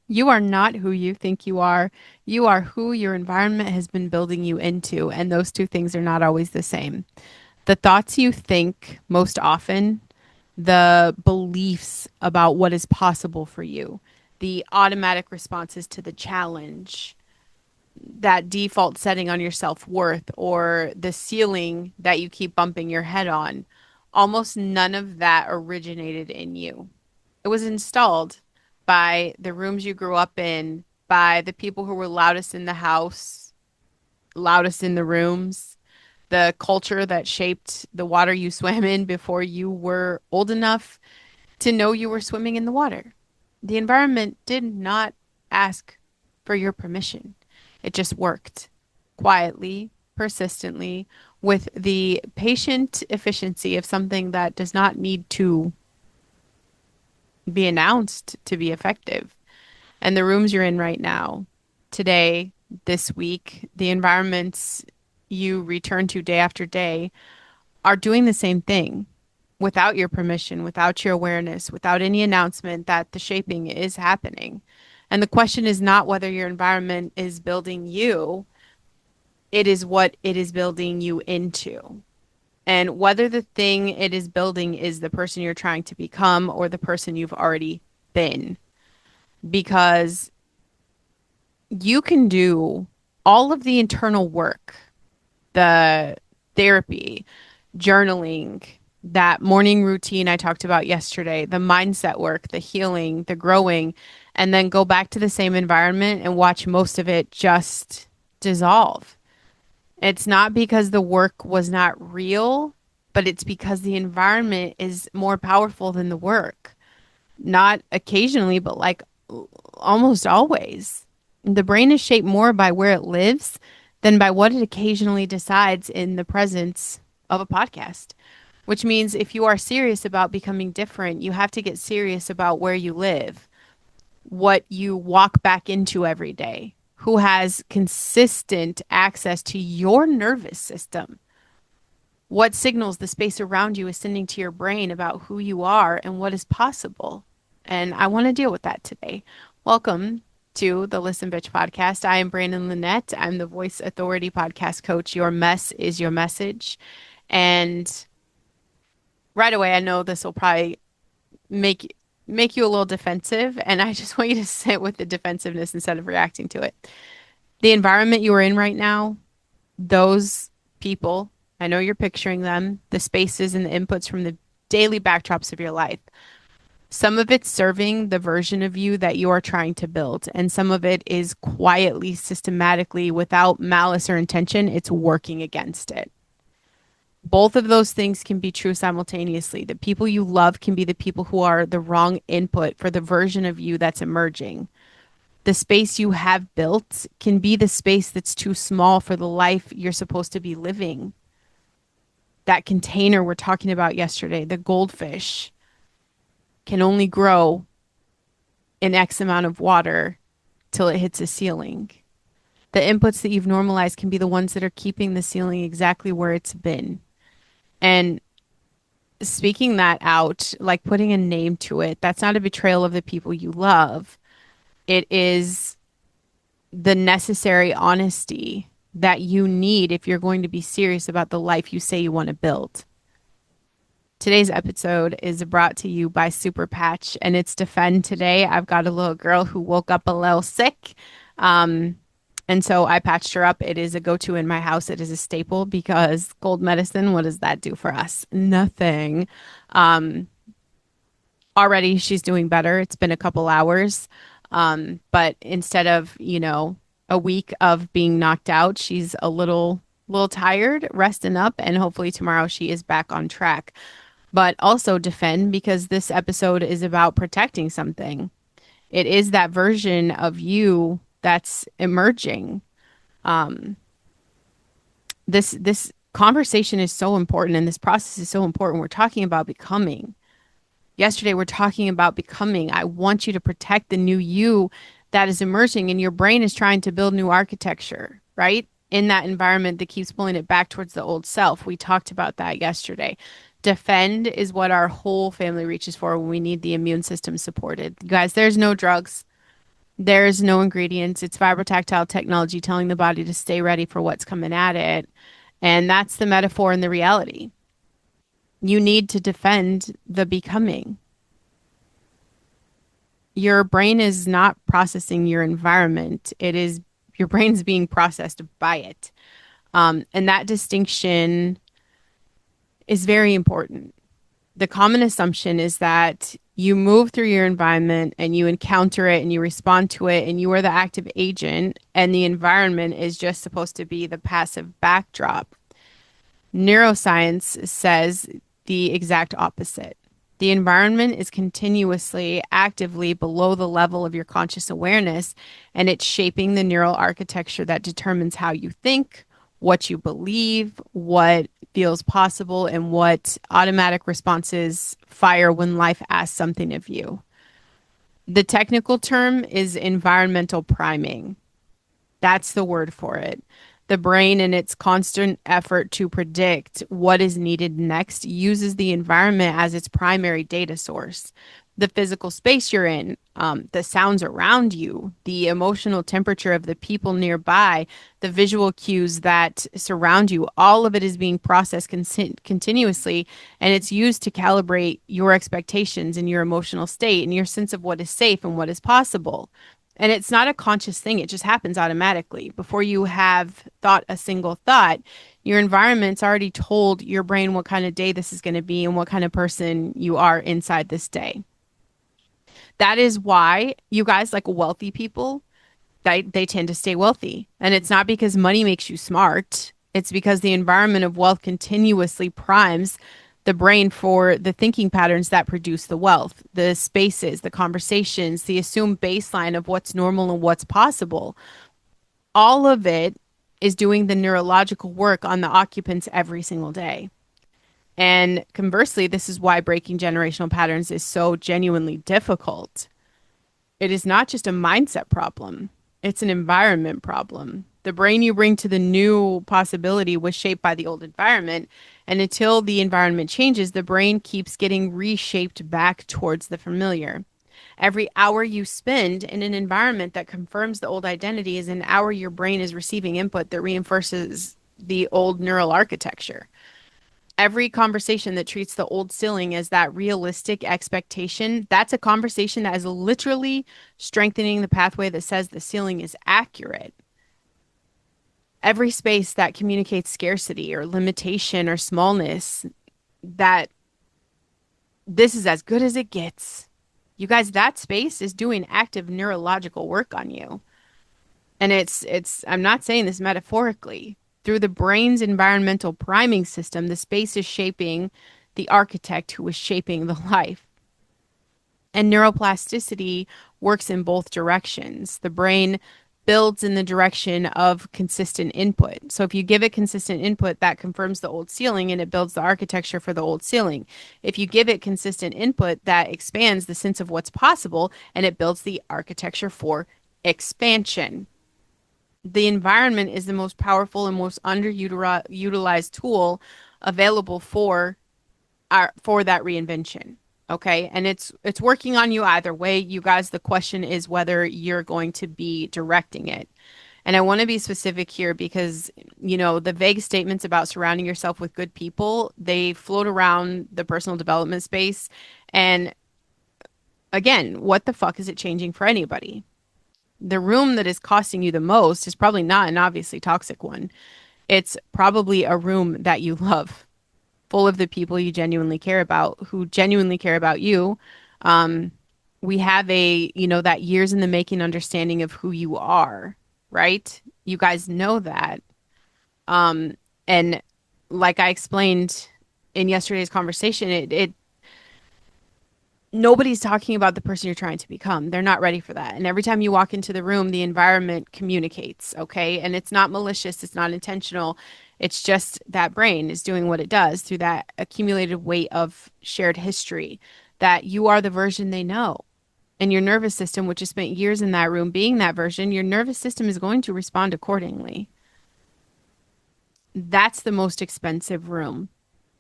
You are not who you think you are. You are who your environment has been building you into, and those two things are not always the same. The thoughts you think most often, the beliefs about what is possible for you, the automatic responses to the challenge, that default setting on your self-worth, or the ceiling that you keep bumping your head on, almost none of that originated in you. It was installed by the rooms you grew up in, by the people who were loudest in the house, loudest in the rooms, the culture that shaped the water you swam in before you were old enough to know you were swimming in the water. The environment did not ask for your permission. It just worked quietly, persistently, with the patient efficiency of something that does not need to be announced to be effective. And the rooms you're in right now, today, this week, the environments you return to day after day are doing the same thing without your permission, without your awareness, without any announcement that the shaping is happening. And the question is not whether your environment is building you, it is what it is building you into. And whether the thing it is building is the person you're trying to become or the person you've already been. Because you can do all of the internal work, the therapy, journaling, that morning routine I talked about yesterday, the mindset work, the healing, the growing, and then go back to the same environment and watch most of it just dissolve. It's not because the work was not real, but it's because the environment is more powerful than the work. Not occasionally, but like almost always. The brain is shaped more by where it lives than by what it occasionally decides in the presence of a podcast. Which means if you are serious about becoming different, you have to get serious about where you live, what you walk back into every day, who has consistent access to your nervous system, what signals the space around you is sending to your brain about who you are and what is possible. And I want to deal with that today. Welcome to the Listen Bitch podcast. I am Brandon Lynette. I'm the Voice Authority podcast coach. Your mess is your message. And right away, I know this will probably make make you a little defensive, and I just want you to sit with the defensiveness instead of reacting to it. The environment you are in right now, those people, I know you're picturing them, the spaces and the inputs from the daily backdrops of your life. Some of it's serving the version of you that you are trying to build, and some of it is quietly, systematically, without malice or intention, it's working against it. Both of those things can be true simultaneously. The people you love can be the people who are the wrong input for the version of you that's emerging. The space you have built can be the space that's too small for the life you're supposed to be living. That container we're talking about yesterday, the goldfish, can only grow in X amount of water till it hits a ceiling. The inputs that you've normalized can be the ones that are keeping the ceiling exactly where it's been. And speaking that out, like putting a name to it, that's not a betrayal of the people you love. It is the necessary honesty that you need if you're going to be serious about the life you say you want to build. Today's episode is brought to you by Super Patch, and it's Defend today. I've got a little girl who woke up a little sick. And so I patched her up. It is a go-to in my house. It is a staple because cold medicine, what does that do for us? Nothing. Um, Already she's doing better. It's been a couple hours. But instead of, a week of being knocked out, she's a little tired, resting up, and hopefully tomorrow she is back on track. But also defend because this episode is about protecting something. It is that version of you that's emerging. Um, this conversation is so important and this process is so important. We're talking about becoming. Yesterday, we're talking about becoming. I want you to protect the new you that is emerging, and your brain is trying to build new architecture, right? In that environment that keeps pulling it back towards the old self. We talked about that yesterday. Defend is what our whole family reaches for when we need the immune system supported. You guys, there's no drugs. There's no ingredients. It's vibrotactile technology telling the body to stay ready for what's coming at it. And that's the metaphor and the reality. You need to defend the becoming. Your brain is not processing your environment. It is your brain's being processed by it. And that distinction is very important. The common assumption is that you move through your environment and you encounter it and you respond to it and you are the active agent and the environment is just supposed to be the passive backdrop. Neuroscience says the exact opposite. The environment is continuously, actively below the level of your conscious awareness, and it's shaping the neural architecture that determines how you think, what you believe, what feels possible, and what automatic responses fire when life asks something of you. The technical term is environmental priming. That's the word for it. The brain, in its constant effort to predict what is needed next, uses the environment as its primary data source. The physical space you're in, the sounds around you, the emotional temperature of the people nearby, the visual cues that surround you, all of it is being processed continuously, and it's used to calibrate your expectations and your emotional state and your sense of what is safe and what is possible. And it's not a conscious thing, it just happens automatically. Before you have thought a single thought, your environment's already told your brain what kind of day this is going to be and what kind of person you are inside this day. That is why you guys, like wealthy people, they tend to stay wealthy. And it's not because money makes you smart, it's because the environment of wealth continuously primes the brain for the thinking patterns that produce the wealth, the spaces, the conversations, the assumed baseline of what's normal and what's possible. All of it is doing the neurological work on the occupants every single day. And conversely, this is why breaking generational patterns is so genuinely difficult. It is not just a mindset problem, it's an environment problem. The brain you bring to the new possibility was shaped by the old environment. And until the environment changes, the brain keeps getting reshaped back towards the familiar. Every hour you spend in an environment that confirms the old identity is an hour your brain is receiving input that reinforces the old neural architecture. Every conversation that treats the old ceiling as that realistic expectation, that's a conversation that is literally strengthening the pathway that says the ceiling is accurate. Every space that communicates scarcity or limitation or smallness, that this is as good as it gets. You guys, that space is doing active neurological work on you. And I'm not saying this metaphorically. Through the brain's environmental priming system, the space is shaping the architect who is shaping the life. And neuroplasticity works in both directions. The brain builds in the direction of consistent input. So if you give it consistent input, that confirms the old ceiling and it builds the architecture for the old ceiling. If you give it consistent input, that expands the sense of what's possible and it builds the architecture for expansion. The environment is the most powerful and most underutilized tool available for that reinvention. Okay. And it's working on you either way. You guys, the question is whether you're going to be directing it. And I want to be specific here because, the vague statements about surrounding yourself with good people, they float around the personal development space. And again, what the fuck is it changing for anybody? The room that is costing you the most is probably not an obviously toxic one. It's probably a room that you love, full of the people you genuinely care about, who genuinely care about you. Um, we have that years in the making understanding of who you are, right? You guys know that. And like I explained in yesterday's conversation, it nobody's talking about the person you're trying to become. They're not ready for that. And every time you walk into the room, the environment communicates, okay? And it's not malicious, it's not intentional. It's just that brain is doing what it does through that accumulated weight of shared history, that you are the version they know. And your nervous system, which has spent years in that room being that version, your nervous system is going to respond accordingly. That's the most expensive room.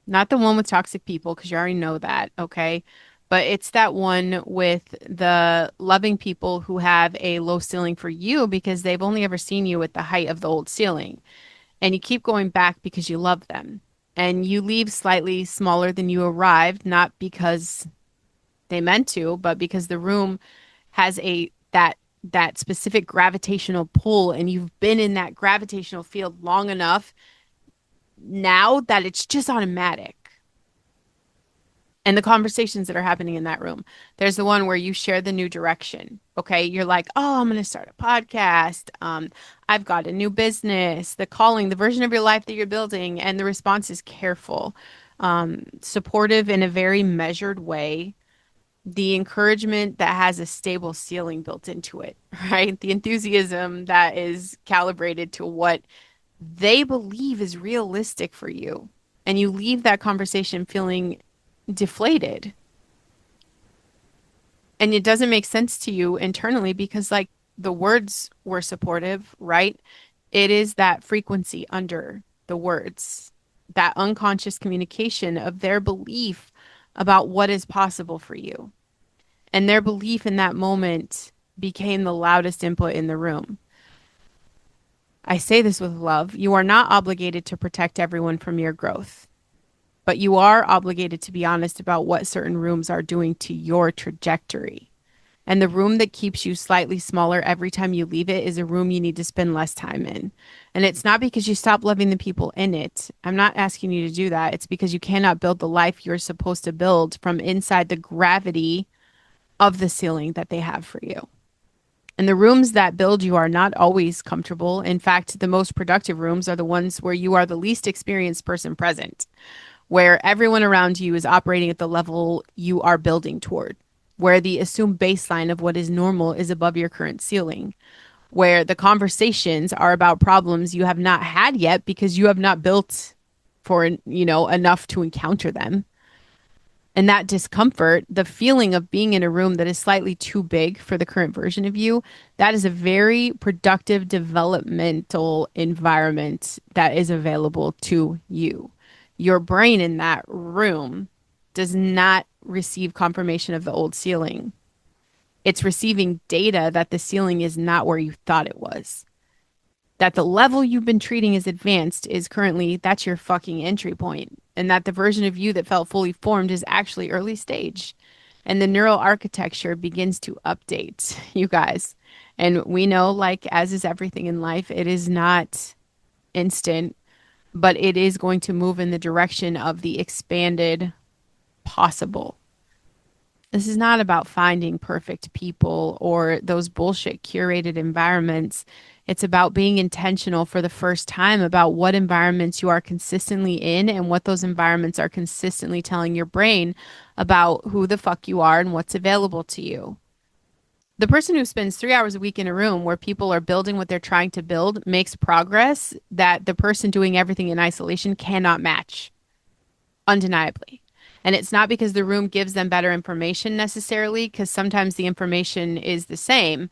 Not the one with toxic people, because you already know that, okay? But it's that one with the loving people who have a low ceiling for you because they've only ever seen you at the height of the old ceiling. And you keep going back because you love them. And you leave slightly smaller than you arrived, not because they meant to, but because the room has a that specific gravitational pull and you've been in that gravitational field long enough now that it's just automatic. And the conversations that are happening in that room. There's the one where you share the new direction. Okay. You're like, oh, I'm going to start a podcast. I've got a new business, the calling, the version of your life that you're building. And the response is careful, supportive in a very measured way. The encouragement that has a stable ceiling built into it, right? The enthusiasm that is calibrated to what they believe is realistic for you. And you leave that conversation feeling deflated. And it doesn't make sense to you internally because, like, the words were supportive, right? It is that frequency under the words, that unconscious communication of their belief about what is possible for you. And their belief in that moment became the loudest input in the room. I say this with love. You are not obligated to protect everyone from your growth, but you are obligated to be honest about what certain rooms are doing to your trajectory. And the room that keeps you slightly smaller every time you leave it is a room you need to spend less time in. And it's not because you stop loving the people in it. I'm not asking you to do that. It's because you cannot build the life you're supposed to build from inside the gravity of the ceiling that they have for you. And the rooms that build you are not always comfortable. In fact, the most productive rooms are the ones where you are the least experienced person present, where everyone around you is operating at the level you are building toward, where the assumed baseline of what is normal is above your current ceiling, where the conversations are about problems you have not had yet because you have not built for, enough to encounter them. And that discomfort, the feeling of being in a room that is slightly too big for the current version of you, that is a very productive developmental environment that is available to you. Your brain in that room does not receive confirmation of the old ceiling. It's receiving data that the ceiling is not where you thought it was. That the level you've been treating as advanced is currently, that's your fucking entry point. And that the version of you that felt fully formed is actually early stage. And the neural architecture begins to update, you guys. And we know, like, as is everything in life, it is not instant, but it is going to move in the direction of the expanded possible. This is not about finding perfect people or those bullshit curated environments. It's about being intentional for the first time about what environments you are consistently in and what those environments are consistently telling your brain about who the fuck you are and what's available to you. The person who spends 3 hours a week in a room where people are building what they're trying to build makes progress that the person doing everything in isolation cannot match, undeniably. And it's not because the room gives them better information necessarily, because sometimes the information is the same,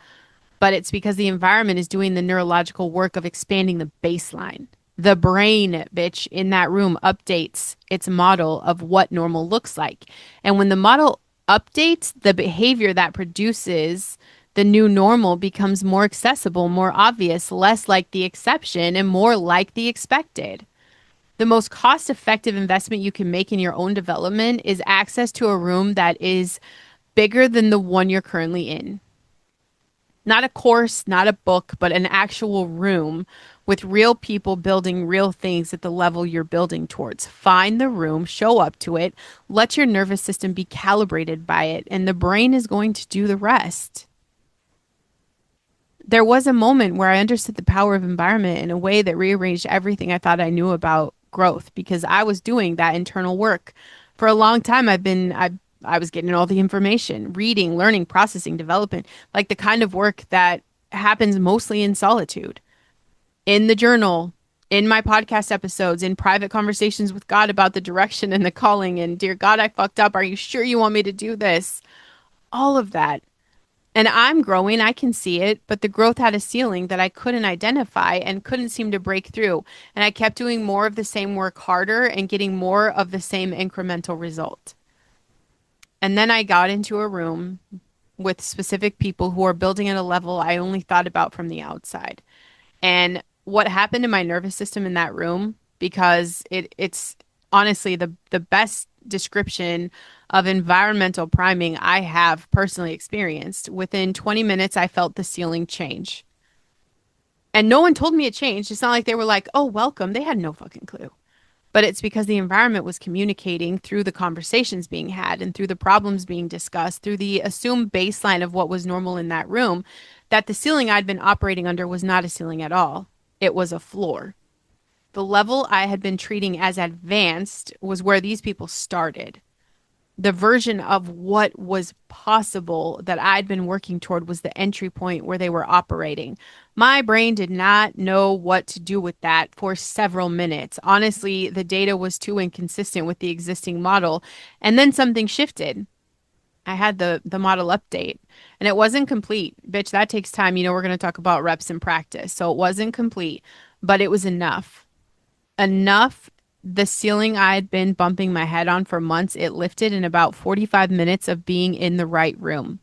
but it's because the environment is doing the neurological work of expanding the baseline. The brain, bitch, in that room updates its model of what normal looks like. And when the model updates, the behavior that produces the new normal becomes more accessible, more obvious, less like the exception, and more like the expected. The most cost effective investment you can make in your own development is access to a room that is bigger than the one you're currently in. Not a course, not a book, but an actual room with real people building real things at the level you're building towards. Find the room, show up to it, let your nervous system be calibrated by it, and the brain is going to do the rest. There was a moment where I understood the power of environment in a way that rearranged everything I thought I knew about growth because I was doing that internal work. For a long time, I was getting all the information, reading, learning, processing, development, like the kind of work that happens mostly in solitude, in the journal, in my podcast episodes, in private conversations with God about the direction and the calling. And dear God, I fucked up. Are you sure you want me to do this? All of that. And I'm growing, I can see it, but the growth had a ceiling that I couldn't identify and couldn't seem to break through. And I kept doing more of the same work harder and getting more of the same incremental result. And then I got into a room with specific people who are building at a level I only thought about from the outside. And what happened to my nervous system in that room, because it's honestly the best description of environmental priming I have personally experienced. Within 20 minutes, I felt the ceiling change. And no one told me it changed. It's not like they were like, oh, welcome. They had no fucking clue. But it's because the environment was communicating through the conversations being had and through the problems being discussed, through the assumed baseline of what was normal in that room, that the ceiling I'd been operating under was not a ceiling at all. It was a floor. The level I had been treating as advanced was where these people started. The version of what was possible that I'd been working toward was the entry point where they were operating. My brain did not know what to do with that for several minutes. Honestly, the data was too inconsistent with the existing model. And then something shifted. I had the model update and it wasn't complete. Bitch, that takes time. You know, we're going to talk about reps and practice. So it wasn't complete, but it was enough. Enough. The ceiling I had been bumping my head on for months, it lifted in about 45 minutes of being in the right room.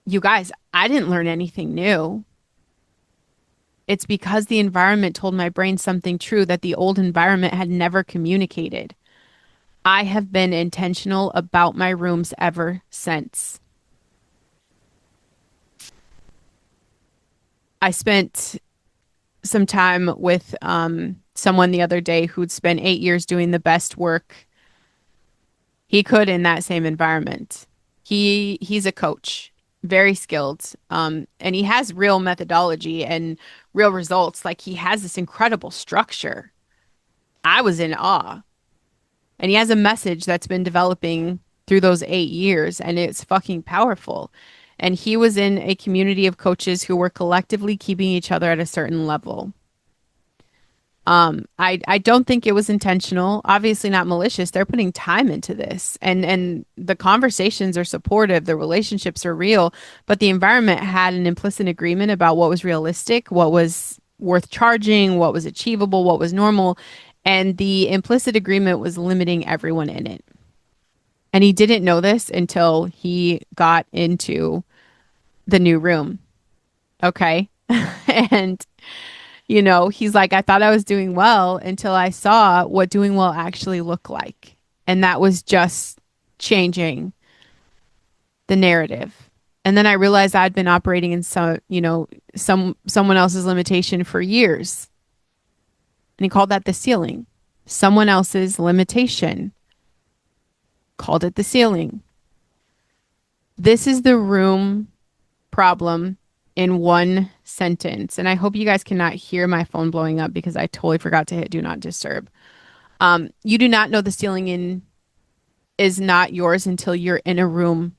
You guys, I didn't learn anything new. It's because the environment told my brain something true that the old environment had never communicated. I have been intentional about my rooms ever since. I spent some time with someone the other day who'd spent 8 years doing the best work he could in that same environment. He's a coach, very skilled, and he has real methodology and real results. Like he has this incredible structure. I was in awe. And he has a message that's been developing through those 8 years, and it's fucking powerful. And he was in a community of coaches who were collectively keeping each other at a certain level. I don't think it was intentional, obviously not malicious. They're putting time into this and the conversations are supportive, the relationships are real, but the environment had an implicit agreement about what was realistic, what was worth charging, what was achievable, what was normal, and the implicit agreement was limiting everyone in it. And he didn't know this until he got into the new room. Okay. And you know, he's like, I thought I was doing well until I saw what doing well actually looked like. And that was just changing the narrative. And then I realized I'd been operating in someone else's limitation for years. And he called that the ceiling. Someone else's limitation. Called it the ceiling. This is the room problem in one sentence. And I hope you guys cannot hear my phone blowing up because I totally forgot to hit do not disturb. You do not know the ceiling in is not yours until you're in a room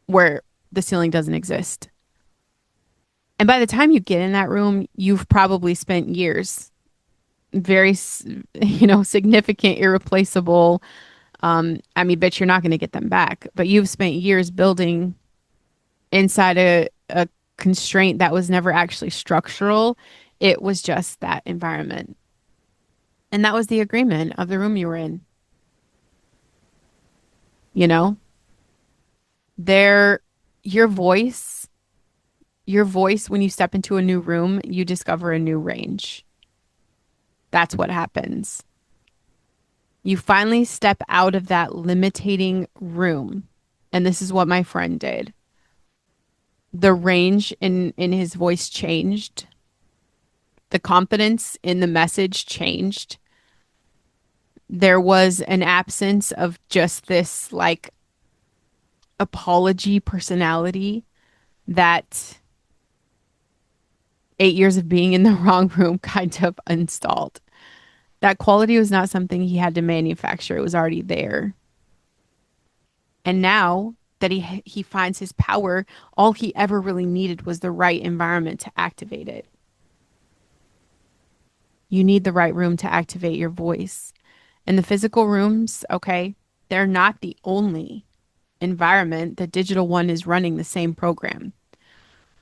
where the ceiling doesn't exist. And by the time you get in that room, you've probably spent years, very, significant, irreplaceable. I mean, bitch, you're not going to get them back, but you've spent years building inside a constraint that was never actually structural. It was just that environment. And that was the agreement of the room you were in. You know, there, your voice, when you step into a new room, you discover a new range. That's what happens. You finally step out of that limiting room. And this is what my friend did. The range in his voice changed. The confidence in the message changed. There was an absence of just this like apology personality that 8 years of being in the wrong room kind of installed. That quality was not something he had to manufacture. It was already there. And now that he finds his power, all he ever really needed was the right environment to activate it. You need the right room to activate your voice. And the physical rooms, okay, they're not the only environment. The digital one is running the same program.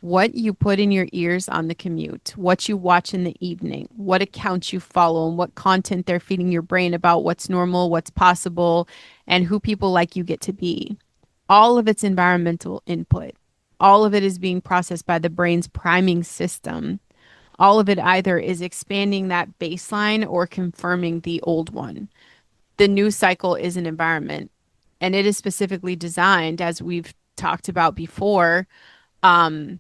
What you put in your ears on the commute, what you watch in the evening, what accounts you follow, and what content they're feeding your brain about what's normal, what's possible, and who people like you get to be. All of its environmental input, all of it is being processed by the brain's priming system. All of it either is expanding that baseline or confirming the old one. The news cycle is an environment, and it is specifically designed, as we've talked about before, um,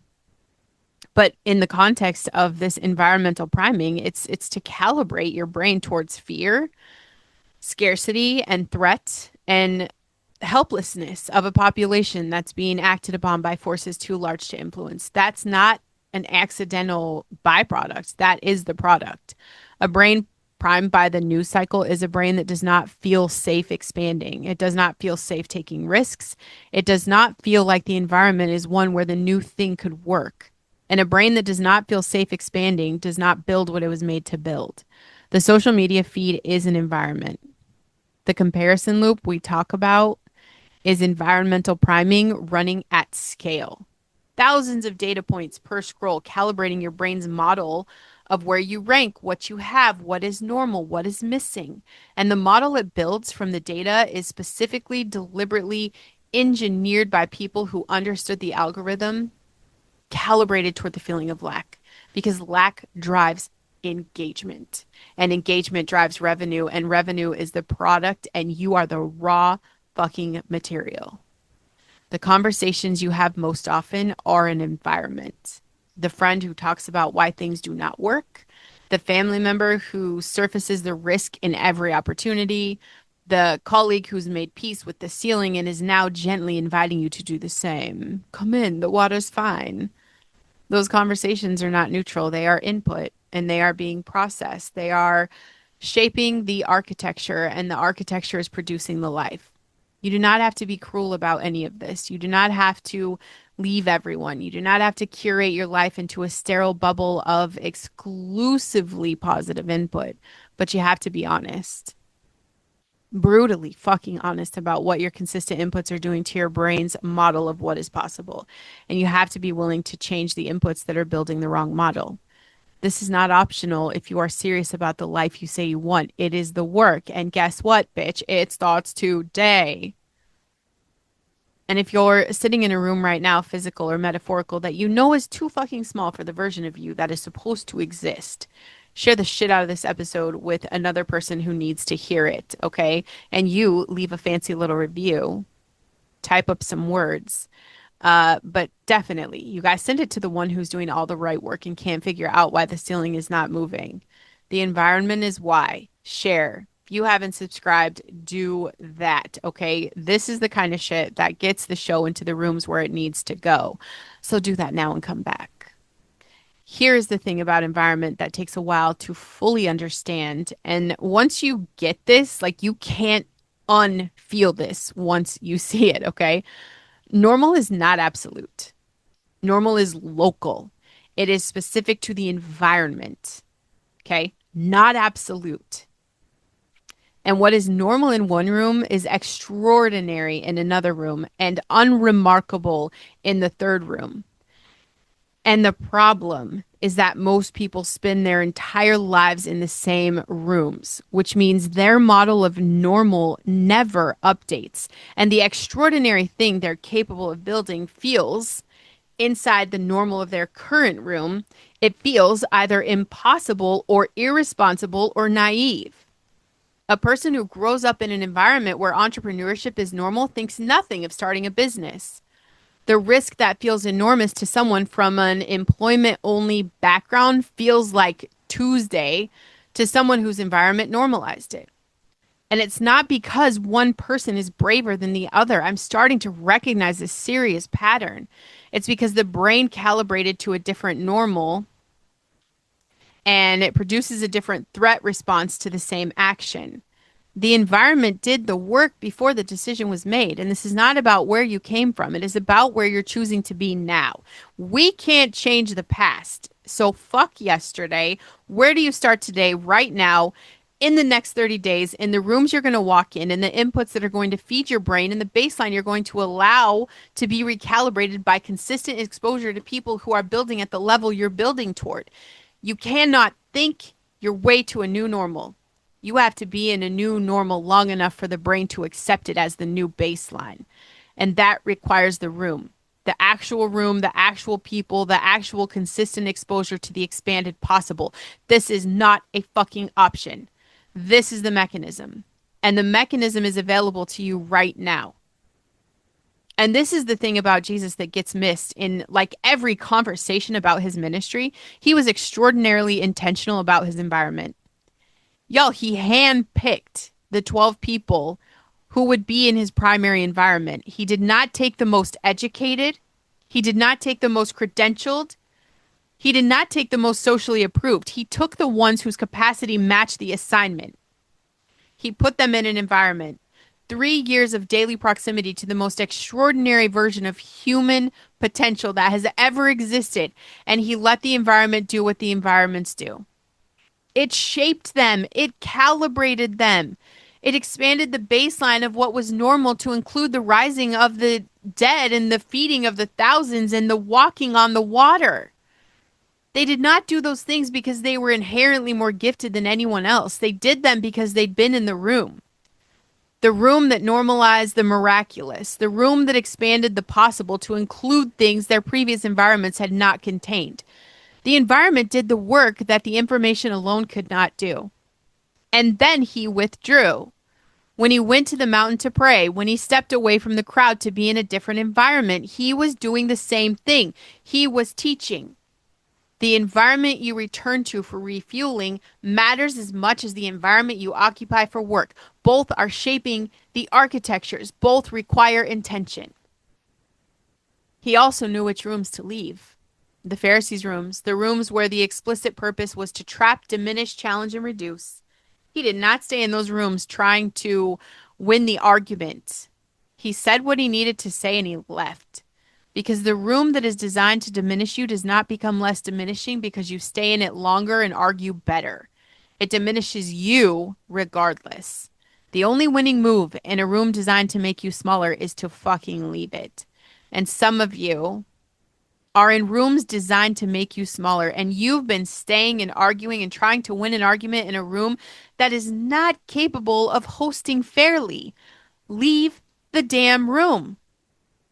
but in the context of this environmental priming, it's to calibrate your brain towards fear, scarcity, and threat, and helplessness of a population that's being acted upon by forces too large to influence. That's not an accidental byproduct. That is the product. A brain primed by the news cycle is a brain that does not feel safe expanding. It does not feel safe taking risks. It does not feel like the environment is one where the new thing could work. And a brain that does not feel safe expanding does not build what it was made to build. The social media feed is an environment. The comparison loop we talk about is environmental priming running at scale. Thousands of data points per scroll, calibrating your brain's model of where you rank, what you have, what is normal, what is missing. And the model it builds from the data is specifically, deliberately engineered by people who understood the algorithm, calibrated toward the feeling of lack, because lack drives engagement, and engagement drives revenue, and revenue is the product, and you are the raw fucking material. The conversations you have most often are an environment. The friend who talks about why things do not work, the family member who surfaces the risk in every opportunity, the colleague who's made peace with the ceiling and is now gently inviting you to do the same. Come in, the water's fine. Those conversations are not neutral. They are input and they are being processed. They are shaping the architecture, and the architecture is producing the life. You do not have to be cruel about any of this. You do not have to leave everyone. You do not have to curate your life into a sterile bubble of exclusively positive input, but you have to be honest, brutally fucking honest about what your consistent inputs are doing to your brain's model of what is possible. And you have to be willing to change the inputs that are building the wrong model. This is not optional if you are serious about the life you say you want. It is the work. And guess what, bitch? It starts today. And if you're sitting in a room right now, physical or metaphorical, that you know is too fucking small for the version of you that is supposed to exist, share the shit out of this episode with another person who needs to hear it, okay? And you leave a fancy little review, type up some words. But definitely, you guys send it to the one who's doing all the right work and can't figure out why the ceiling is not moving. The environment is why. Share. If you haven't subscribed, do that. Okay. This is the kind of shit that gets the show into the rooms where it needs to go. So do that now and come back. Here's the thing about environment that takes a while to fully understand. And once you get this, like you can't unfeel this once you see it. Okay. Normal is not absolute. Normal is local. It is specific to the environment. Okay. Not absolute. And what is normal in one room is extraordinary in another room and unremarkable in the third room. And the problem is that most people spend their entire lives in the same rooms, which means their model of normal never updates. And the extraordinary thing they're capable of building feels inside the normal of their current room. It feels either impossible or irresponsible or naive. A person who grows up in an environment where entrepreneurship is normal thinks nothing of starting a business. The risk that feels enormous to someone from an employment only background feels like Tuesday to someone whose environment normalized it. And it's not because one person is braver than the other. I'm starting to recognize this serious pattern. It's because the brain calibrated to a different normal and it produces a different threat response to the same action. The environment did the work before the decision was made. And this is not about where you came from. It is about where you're choosing to be now. We can't change the past. So fuck yesterday. Where do you start today, right now? in the next 30 days in the rooms you're going to walk in and the inputs that are going to feed your brain and the baseline you're going to allow to be recalibrated by consistent exposure to people who are building at the level you're building toward. You cannot think your way to a new normal. You have to be in a new normal long enough for the brain to accept it as the new baseline. And that requires the room, the actual people, the actual consistent exposure to the expanded possible. This is not a fucking option. This is the mechanism. And the mechanism is available to you right now. And this is the thing about Jesus that gets missed in like every conversation about his ministry. He was extraordinarily intentional about his environment. Y'all, he handpicked the 12 people who would be in his primary environment. He did not take the most educated. He did not take the most credentialed. He did not take the most socially approved. He took the ones whose capacity matched the assignment. He put them in an environment. 3 years of daily proximity to the most extraordinary version of human potential that has ever existed. And he let the environment do what the environments do. It shaped them. It calibrated them. It expanded the baseline of what was normal to include the rising of the dead and the feeding of the thousands and the walking on the water. They did not do those things because they were inherently more gifted than anyone else. They did them because they'd been in the room. The room that normalized the miraculous. The room that expanded the possible to include things their previous environments had not contained. The environment did the work that the information alone could not do. And then he withdrew. When he went to the mountain to pray, when he stepped away from the crowd to be in a different environment, he was doing the same thing. He was teaching. The environment you return to for refueling matters as much as the environment you occupy for work. Both are shaping the architectures. Both require intention. He also knew which rooms to leave. The Pharisees' rooms, the rooms where the explicit purpose was to trap, diminish, challenge, and reduce. He did not stay in those rooms trying to win the argument. He said what he needed to say and he left. Because the room that is designed to diminish you does not become less diminishing because you stay in it longer and argue better. It diminishes you regardless. The only winning move in a room designed to make you smaller is to fucking leave it. And some of you are in rooms designed to make you smaller, and you've been staying and arguing and trying to win an argument in a room that is not capable of hosting fairly. Leave the damn room.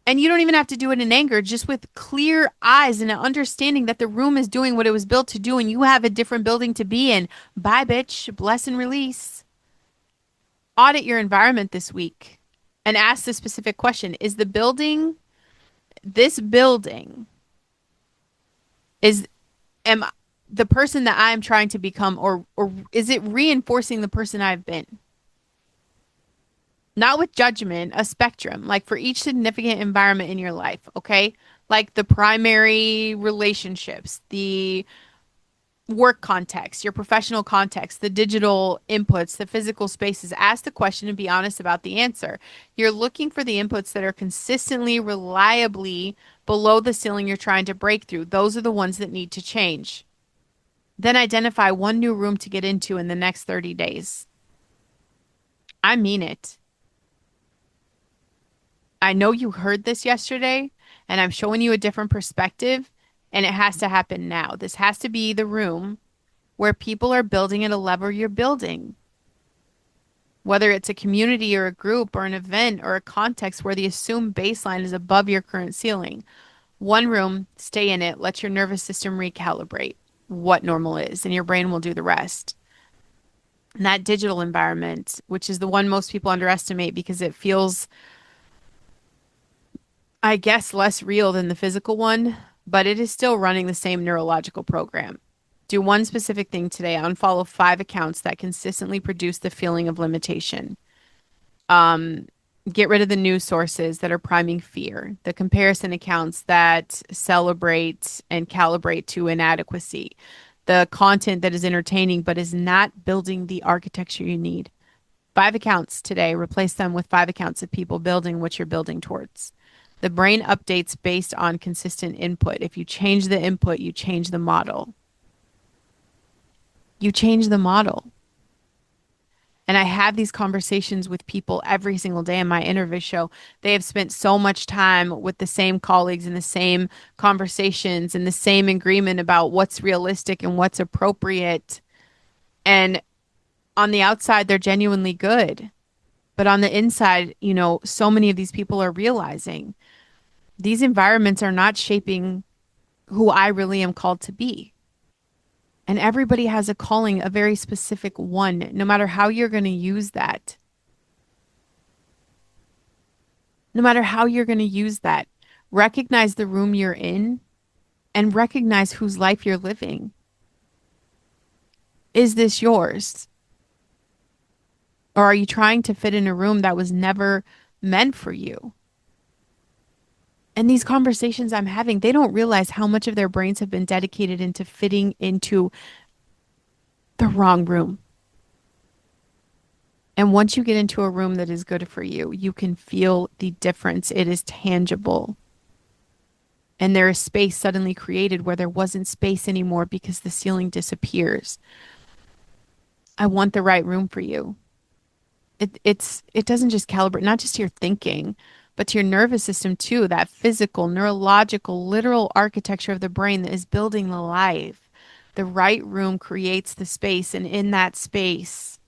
And you don't even have to do it in anger, just with clear eyes and an understanding that the room is doing what it was built to do and you have a different building to be in. Bye, bitch. Bless and release. Audit your environment this week and ask the specific question. Is this building, am the person that I'm trying to become, or is it reinforcing the person I've been? Not with judgment, a spectrum, like for each significant environment in your life, okay? Like the primary relationships, the work context, your professional context, the digital inputs, the physical spaces. Ask the question and be honest about the answer. You're looking for the inputs that are consistently, reliably below the ceiling you're trying to break through. Those are the ones that need to change. Then identify one new room to get into in the next 30 days. I mean it. I know you heard this yesterday, and I'm showing you a different perspective, and it has to happen now. This has to be the room where people are building at a level you're building. Whether it's a community or a group or an event or a context where the assumed baseline is above your current ceiling. One room, stay in it, let your nervous system recalibrate what normal is, and your brain will do the rest. And that digital environment, which is the one most people underestimate because it feels, I guess, less real than the physical one, but it is still running the same neurological program. Do one specific thing today. Unfollow 5 accounts that consistently produce the feeling of limitation. Get rid of the news sources that are priming fear, the comparison accounts that celebrate and calibrate to inadequacy, the content that is entertaining but is not building the architecture you need. 5 accounts today. Replace them with 5 accounts of people building what you're building towards. The brain updates based on consistent input. If you change the input, you change the model. You change the model. And I have these conversations with people every single day in my interview show. They have spent so much time with the same colleagues and the same conversations and the same agreement about what's realistic and what's appropriate. And on the outside, they're genuinely good. But on the inside, so many of these people are realizing these environments are not shaping who I really am called to be. And everybody has a calling, a very specific one, no matter how you're going to use that. No matter how you're going to use that, recognize the room you're in and recognize whose life you're living. Is this yours? Or are you trying to fit in a room that was never meant for you? And these conversations I'm having, they don't realize how much of their brains have been dedicated into fitting into the wrong room. And once you get into a room that is good for you, you can feel the difference. It is tangible. And there is space suddenly created where there wasn't space anymore because the ceiling disappears. I want the right room for you. It doesn't just calibrate, not just to your thinking, but to your nervous system too, that physical, neurological, literal architecture of the brain that is building the life. The right room creates the space, and in that space,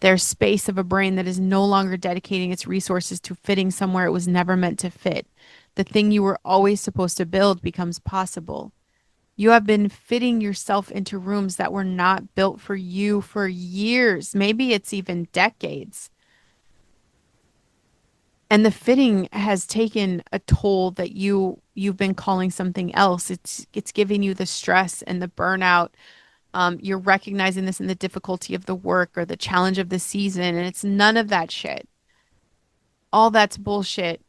there's space of a brain that is no longer dedicating its resources to fitting somewhere it was never meant to fit. The thing you were always supposed to build becomes possible. You have been fitting yourself into rooms that were not built for you for years. Maybe it's even decades. And the fitting has taken a toll that you've been calling something else. It's giving you the stress and the burnout. You're recognizing this in the difficulty of the work or the challenge of the season, and it's none of that shit. All that's bullshit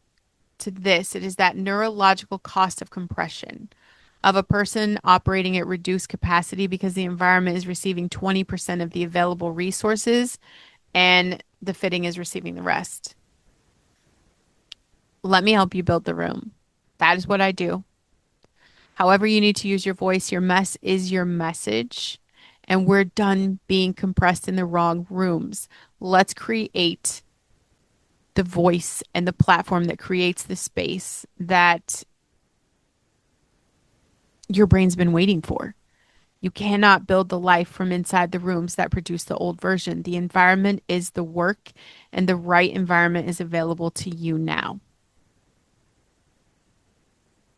to this. It is that neurological cost of compression of a person operating at reduced capacity because the environment is receiving 20% of the available resources and the fitting is receiving the rest. Let me help you build the room. That is what I do. However, you need to use your voice. Your mess is your message. And we're done being compressed in the wrong rooms. Let's create the voice and the platform that creates the space that your brain's been waiting for. You cannot build the life from inside the rooms that produce the old version. The environment is the work, and the right environment is available to you now.